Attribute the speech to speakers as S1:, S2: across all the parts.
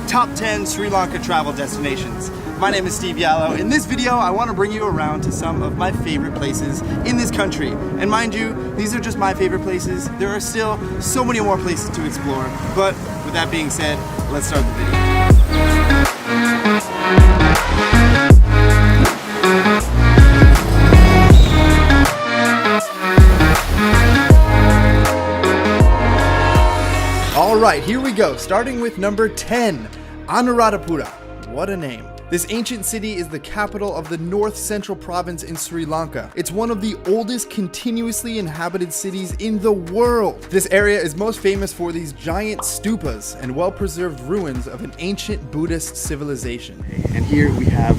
S1: Top 10 Sri Lanka travel destinations. My name is Steve Yallo. In this video, I want to bring you around to some of my favorite places in this country. And mind you, these are just my favorite places. There are still so many more places to explore. But with that being said, let's start the video. Alright, here we go, starting with number 10, Anuradhapura. What a name. This ancient city is the capital of the North Central Province in Sri Lanka. It's one of the oldest continuously inhabited cities in the world. This area is most famous for these giant stupas and well-preserved ruins of an ancient Buddhist civilization. And here we have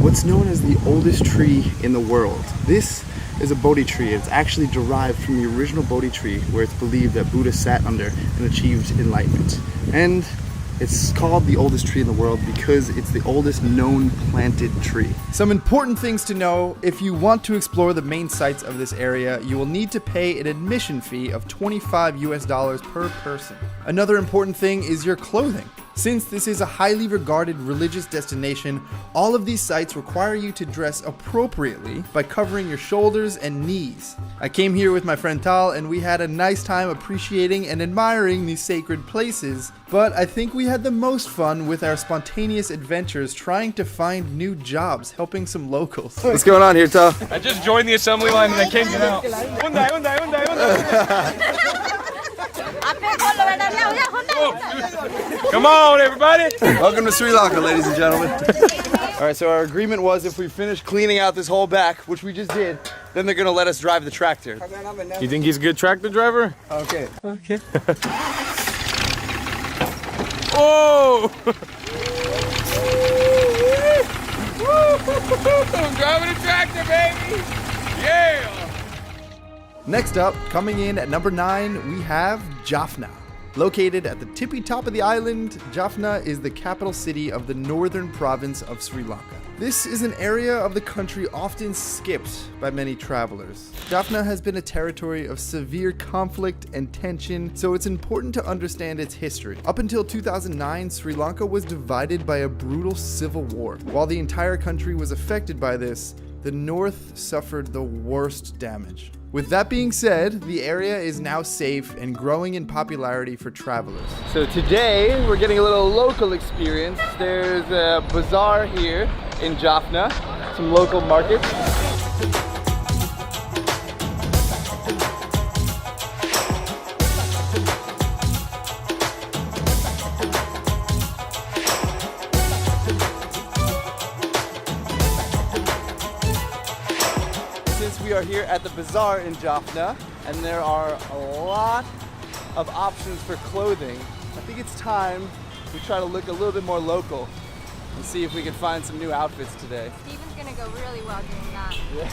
S1: what's known as the oldest tree in the world. This is a Bodhi tree. It's actually derived from the original Bodhi tree where it's believed that Buddha sat under and achieved enlightenment. And it's called the oldest tree in the world because it's the oldest known planted tree. Some important things to know: if you want to explore the main sites of this area, you will need to pay an admission fee of $25 per person. Another important thing is your clothing. Since this is a highly regarded religious destination, all of these sites require you to dress appropriately by covering your shoulders and knees. I came here with my friend Tal and we had a nice time appreciating and admiring these sacred places, but I think we had the most fun with our spontaneous adventures trying to find new jobs helping some locals. What's going on here, Tal?
S2: I just joined the assembly line and I came out. Come on, everybody!
S1: Welcome to Sri Lanka, ladies and gentlemen. Alright, so our agreement was if we finish cleaning out this whole back, which we just did, then they're gonna let us drive the tractor.
S2: You think he's a good tractor driver?
S1: Okay.
S2: Okay. Oh! I'm driving a tractor, baby! Yeah!
S1: Next up, coming in at number 9, we have Jaffna. Located at the tippy top of the island, Jaffna is the capital city of the northern province of Sri Lanka. This is an area of the country often skipped by many travelers. Jaffna has been a territory of severe conflict and tension, so it's important to understand its history. Up until 2009, Sri Lanka was divided by a brutal civil war. While the entire country was affected by this, the north suffered the worst damage. With that being said, the area is now safe and growing in popularity for travelers. So today, we're getting a little local experience. There's a bazaar here in Jaffna, some local markets. We are here at the bazaar in Jaffna, and there are a lot of options for clothing. I think it's time we try to look a little bit more local and see if we can find some new outfits today.
S3: Steven's gonna go really well doing that.
S1: Yeah.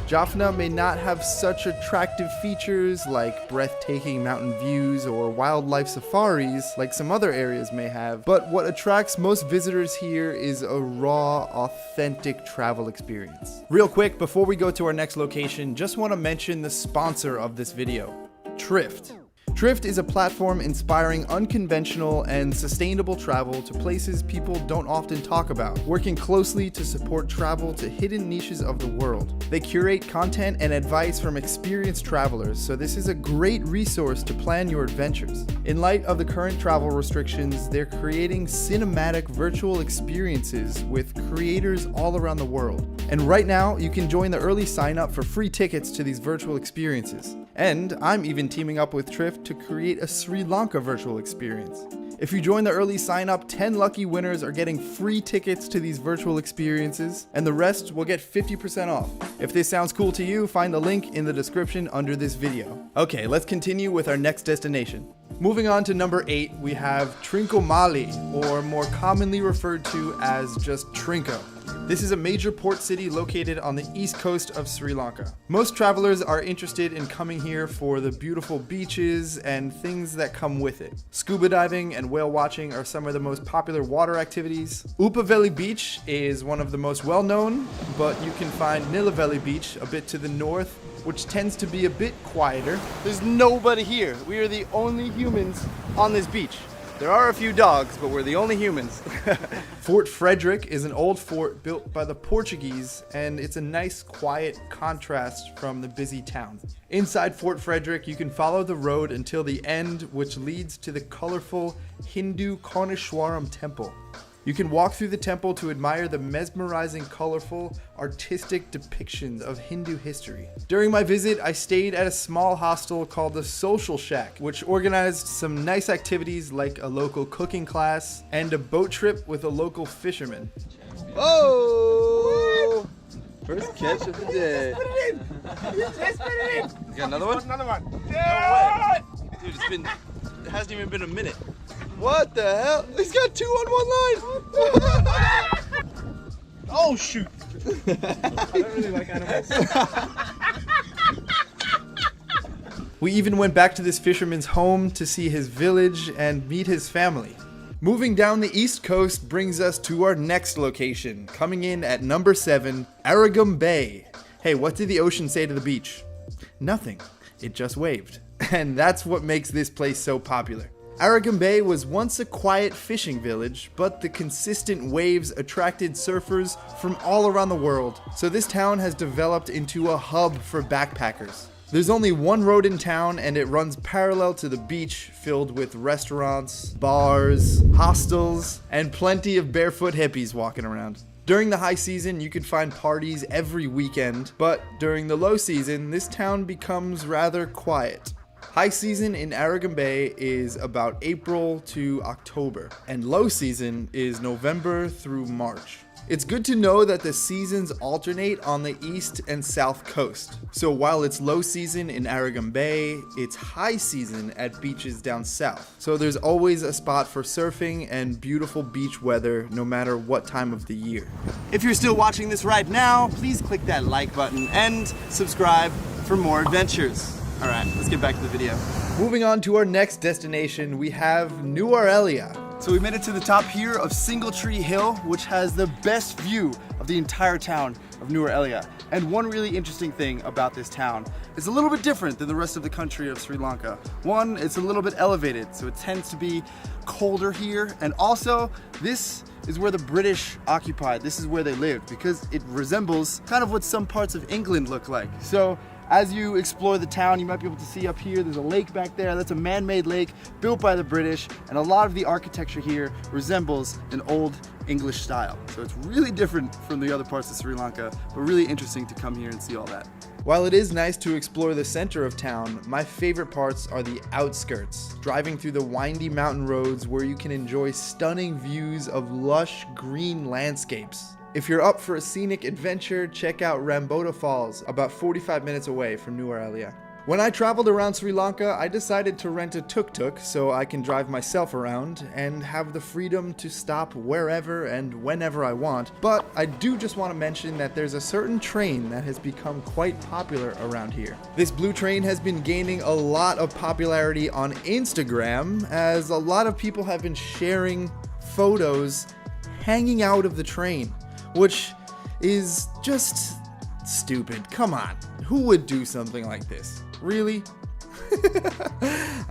S1: Jaffna may not have such attractive features like breathtaking mountain views or wildlife safaris like some other areas may have, but what attracts most visitors here is a raw, authentic travel experience. Real quick, before we go to our next location, just want to mention the sponsor of this video, Trift. Trift is a platform inspiring unconventional and sustainable travel to places people don't often talk about, working closely to support travel to hidden niches of the world. They curate content and advice from experienced travelers, so this is a great resource to plan your adventures. In light of the current travel restrictions, they're creating cinematic virtual experiences with creators all around the world. And right now, you can join the early sign up for free tickets to these virtual experiences. And I'm even teaming up with Trift to create a Sri Lanka virtual experience. If you join the early sign up, 10 lucky winners are getting free tickets to these virtual experiences, and the rest will get 50% off. If this sounds cool to you, find the link in the description under this video. Okay, let's continue with our next destination. Moving on to number 8, we have Trincomalee, or more commonly referred to as just Trinco. This is a major port city located on the east coast of Sri Lanka. Most travelers are interested in coming here for the beautiful beaches and things that come with it. Scuba diving and whale watching are some of the most popular water activities. Upaveli Beach is one of the most well-known, but you can find Nilaveli Beach a bit to the north, which tends to be a bit quieter.
S4: There's nobody here. We are the only humans on this beach. There are a few dogs, but we're the only humans.
S1: Fort Frederick is an old fort built by the Portuguese, and it's a nice, quiet contrast from the busy town. Inside Fort Frederick, you can follow the road until the end, which leads to the colorful Hindu Karneshwaram temple. You can walk through the temple to admire the mesmerizing, colorful, artistic depictions of Hindu history. During my visit, I stayed at a small hostel called the Social Shack, which organized some nice activities like a local cooking class and a boat trip with a local fisherman.
S4: Whoa! First catch of the day.
S2: Just put it in.
S4: You got another one?
S2: Another one.
S4: Dude, it hasn't even been a minute. What the hell? He's got two on one line. Oh shoot!
S2: I don't really like animals.
S1: We even went back to this fisherman's home to see his village and meet his family. Moving down the east coast brings us to our next location, coming in at number 7, Arugam Bay. Hey, what did the ocean say to the beach? Nothing. It just waved. And that's what makes this place so popular. Arugam Bay was once a quiet fishing village, but the consistent waves attracted surfers from all around the world, so this town has developed into a hub for backpackers. There's only one road in town, and it runs parallel to the beach, filled with restaurants, bars, hostels, and plenty of barefoot hippies walking around. During the high season, you can find parties every weekend, but during the low season, this town becomes rather quiet. High season in Arugam Bay is about April to October, and low season is November through March. It's good to know that the seasons alternate on the east and south coast. So while it's low season in Arugam Bay, it's high season at beaches down south. So there's always a spot for surfing and beautiful beach weather no matter what time of the year.
S4: If you're still watching this right now, please click that like button and subscribe for more adventures. All right, let's get back to the video.
S1: Moving on to our next destination, we have Nuwara.
S4: So we made it to the top here of Single Tree Hill, which has the best view of the entire town of Nuwara. And one really interesting thing about this town is a little bit different than the rest of the country of Sri Lanka. One, it's a little bit elevated, so it tends to be colder here. And also, this is where the British occupied. This is where they lived, because it resembles kind of what some parts of England look like. So as you explore the town, you might be able to see up here, there's a lake back there. That's a man-made lake built by the British, and a lot of the architecture here resembles an old English style. So it's really different from the other parts of Sri Lanka, but really interesting to come here and see all that.
S1: While it is nice to explore the center of town, my favorite parts are the outskirts, driving through the windy mountain roads where you can enjoy stunning views of lush green landscapes. If you're up for a scenic adventure, check out Rambota Falls, about 45 minutes away from Nuwara. When I traveled around Sri Lanka, I decided to rent a tuk-tuk so I can drive myself around and have the freedom to stop wherever and whenever I want. But I do just want to mention that there's a certain train that has become quite popular around here. This blue train has been gaining a lot of popularity on Instagram, as a lot of people have been sharing photos hanging out of the train, which is just stupid. Come on, who would do something like this? Really?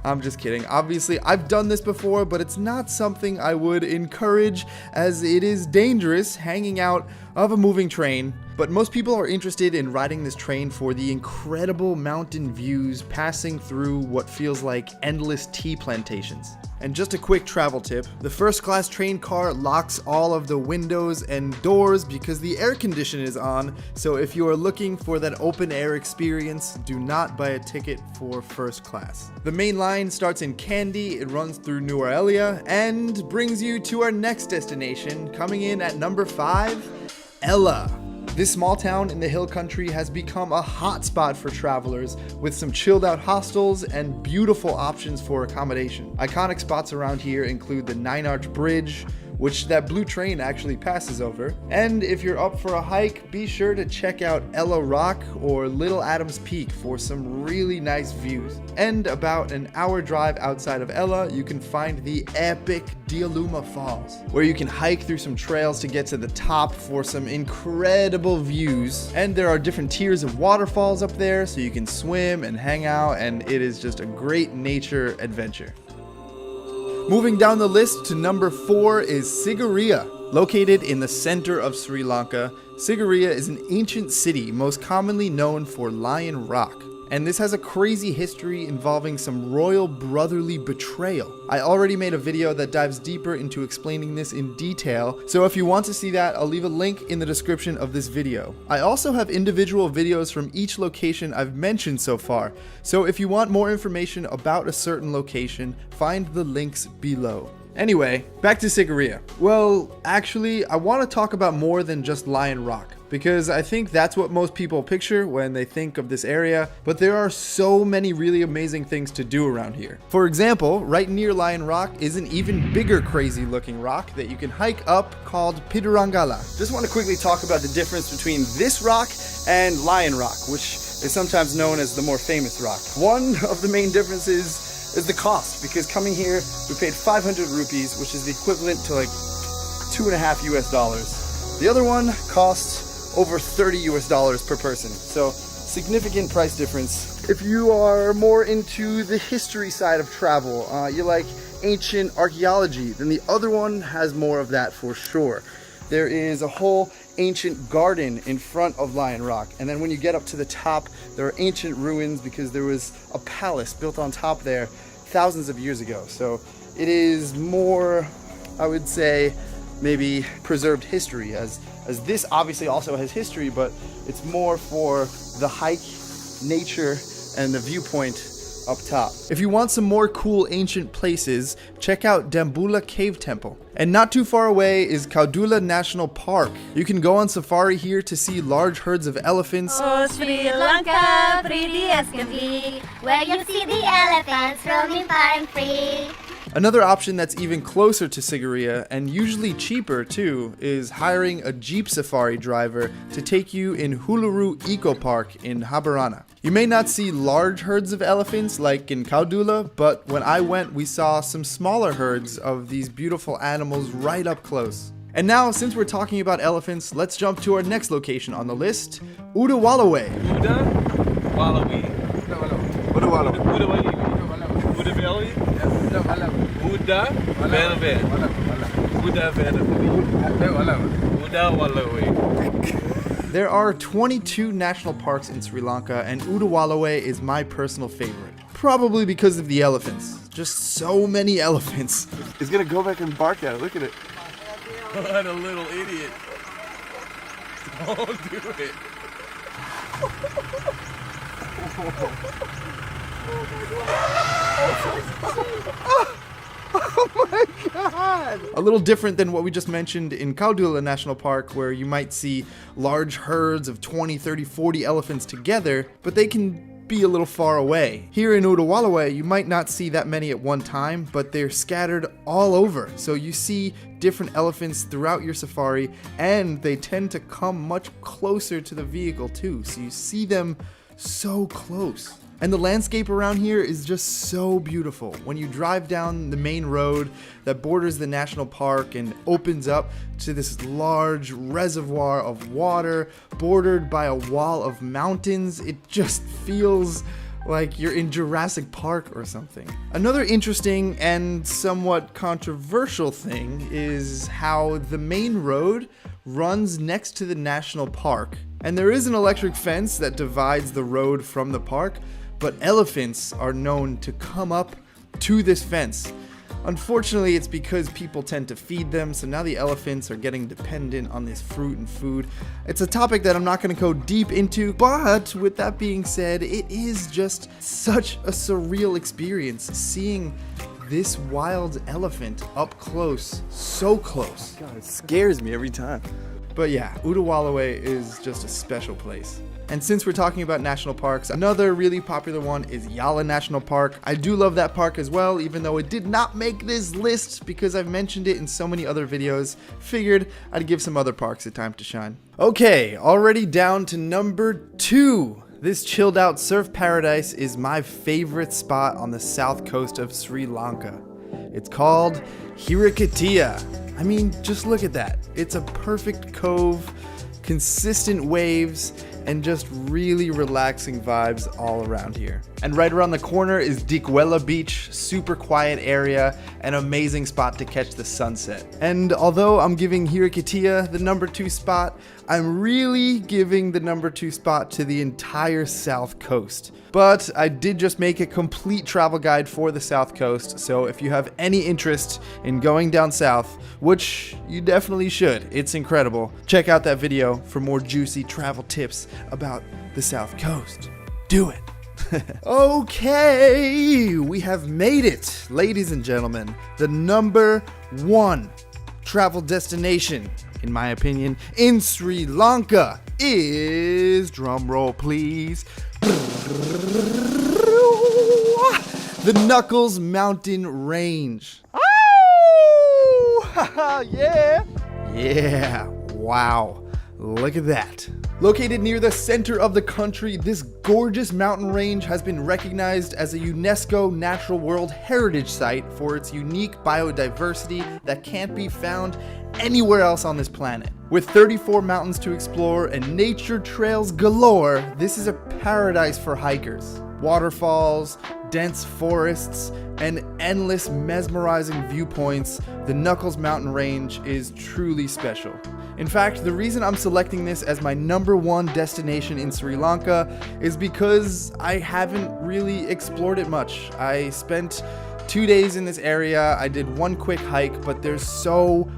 S1: I'm just kidding. Obviously, I've done this before, but it's not something I would encourage, as it is dangerous hanging out of a moving train. But most people are interested in riding this train for the incredible mountain views passing through what feels like endless tea plantations. And just a quick travel tip, the first class train car locks all of the windows and doors because the air condition is on, so if you are looking for that open air experience, do not buy a ticket for first class. The main line starts in Kandy, it runs through Nuwara, and brings you to our next destination, coming in at number 5, Ella. This small town in the hill country has become a hotspot for travelers, with some chilled out hostels and beautiful options for accommodation. Iconic spots around here include the 9 Arch Bridge, which that blue train actually passes over. And if you're up for a hike, be sure to check out Ella Rock or Little Adams Peak for some really nice views. And about an hour drive outside of Ella, you can find the epic Dialuma Falls, where you can hike through some trails to get to the top for some incredible views. And there are different tiers of waterfalls up there, so you can swim and hang out, and it is just a great nature adventure. Moving down the list to number 4 is Sigiriya. Located in the center of Sri Lanka, Sigiriya is an ancient city most commonly known for Lion Rock. And this has a crazy history involving some royal brotherly betrayal. I already made a video that dives deeper into explaining this in detail, so if you want to see that, I'll leave a link in the description of this video. I also have individual videos from each location I've mentioned so far, so if you want more information about a certain location, find the links below. Anyway, back to Sigiriya. Well, actually, I want to talk about more than just Lion Rock, because I think that's what most people picture when they think of this area, but there are so many really amazing things to do around here. For example, right near Lion Rock is an even bigger crazy looking rock that you can hike up called Pidurangala.
S4: Just want to quickly talk about the difference between this rock and Lion Rock, which is sometimes known as the more famous rock. One of the main differences is the cost, because coming here we paid 500 rupees, which is the equivalent to like $2.50 US. The other one costs over $30 US per person, so significant price difference. If you are more into the history side of travel, you like ancient archaeology, then the other one has more of that for sure. There is a whole ancient garden in front of Lion Rock, and then when you get up to the top, there are ancient ruins because there was a palace built on top there thousands of years ago. So it is more, I would say, maybe preserved history, as this obviously also has history, but it's more for the hike, nature, and the viewpoint up top.
S1: If you want some more cool ancient places, check out Dambula Cave Temple. And not too far away is Kaudula National Park. You can go on safari here to see large herds of elephants.
S3: Oh, Sri Lanka, pretty as can be, where you see the elephants roaming far and free.
S1: Another option that's even closer to Sigiriya, and usually cheaper too, is hiring a Jeep safari driver to take you in Huluru Eco Park in Habarana. You may not see large herds of elephants like in Kaudula, but when I went, we saw some smaller herds of these beautiful animals right up close. And now, since we're talking about elephants, let's jump to our next location on the list, Udawalawe. There are 22 national parks in Sri Lanka, and Udawalawe is my personal favorite. Probably because of the elephants. Just so many elephants.
S4: He's gonna go back and bark at it. Look at it.
S2: What a little idiot. Don't do it.
S1: Oh my god! A little different than what we just mentioned in Kaudula National Park, where you might see large herds of 20, 30, 40 elephants together, but they can be a little far away. Here in Udawalawe, you might not see that many at one time, but they're scattered all over. So you see different elephants throughout your safari, and they tend to come much closer to the vehicle too. So you see them so close. And the landscape around here is just so beautiful. When you drive down the main road that borders the national park and opens up to this large reservoir of water bordered by a wall of mountains, it just feels like you're in Jurassic Park or something. Another interesting and somewhat controversial thing is how the main road runs next to the national park. And there is an electric fence that divides the road from the park, but elephants are known to come up to this fence. Unfortunately, it's because people tend to feed them, so now the elephants are getting dependent on this fruit and food. It's a topic that I'm not going to go deep into, but with that being said, it is just such a surreal experience seeing this wild elephant up close, so close.
S4: God, it scares me every time.
S1: But yeah, Utawalawe is just a special place. And since we're talking about national parks, another really popular one is Yala National Park. I do love that park as well, even though it did not make this list because I've mentioned it in so many other videos. Figured I'd give some other parks a time to shine. Okay, already down to number 2. This chilled out surf paradise is my favorite spot on the south coast of Sri Lanka. It's called Hirakatia. I mean, just look at that. It's a perfect cove, consistent waves, and just really relaxing vibes all around here. And right around the corner is Dikwela Beach, super quiet area, an amazing spot to catch the sunset. And although I'm giving Hirakatia the number 2 spot, I'm really giving the number 2 spot to the entire South Coast. But I did just make a complete travel guide for the South Coast, so if you have any interest in going down south, which you definitely should, it's incredible, check out that video for more juicy travel tips about the South Coast. Do it! Okay, we have made it, ladies and gentlemen. The number 1 travel destination, in my opinion, in Sri Lanka is, drumroll please, the Knuckles Mountain Range. Oh! Yeah! Yeah, wow. Look at that. Located near the center of the country, this gorgeous mountain range has been recognized as a UNESCO Natural World Heritage Site for its unique biodiversity that can't be found anywhere else on this planet. With 34 mountains to explore and nature trails galore, this is a paradise for hikers. Waterfalls, dense forests, and endless mesmerizing viewpoints, the Knuckles Mountain Range is truly special. In fact, the reason I'm selecting this as my number 1 destination in Sri Lanka is because I haven't really explored it much. I spent 2 days in this area, I did 1 quick hike, but there's so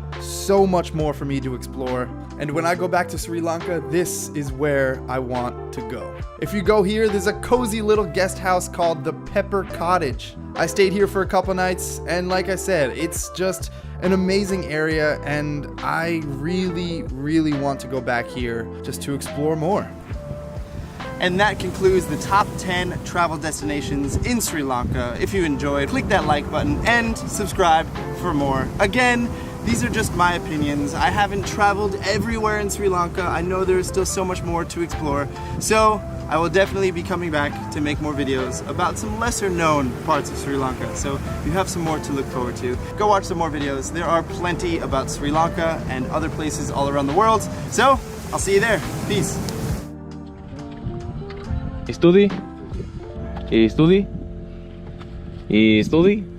S1: much more for me to explore. And when I go back to Sri Lanka, this is where I want to go. If you go here, there's a cozy little guest house called the Pepper Cottage. I stayed here for a couple nights, and like I said, it's just an amazing area, and I really want to go back here just to explore more.
S4: And that concludes the top 10 travel destinations in Sri Lanka. If you enjoyed, click that like button and subscribe for more. Again, these are just my opinions. I haven't traveled everywhere in Sri Lanka. I know there is still so much more to explore. So I will definitely be coming back to make more videos about some lesser known parts of Sri Lanka. So you have some more to look forward to. Go watch some more videos. There are plenty about Sri Lanka and other places all around the world. So I'll see you there. Peace.
S2: Studi, studi, studi.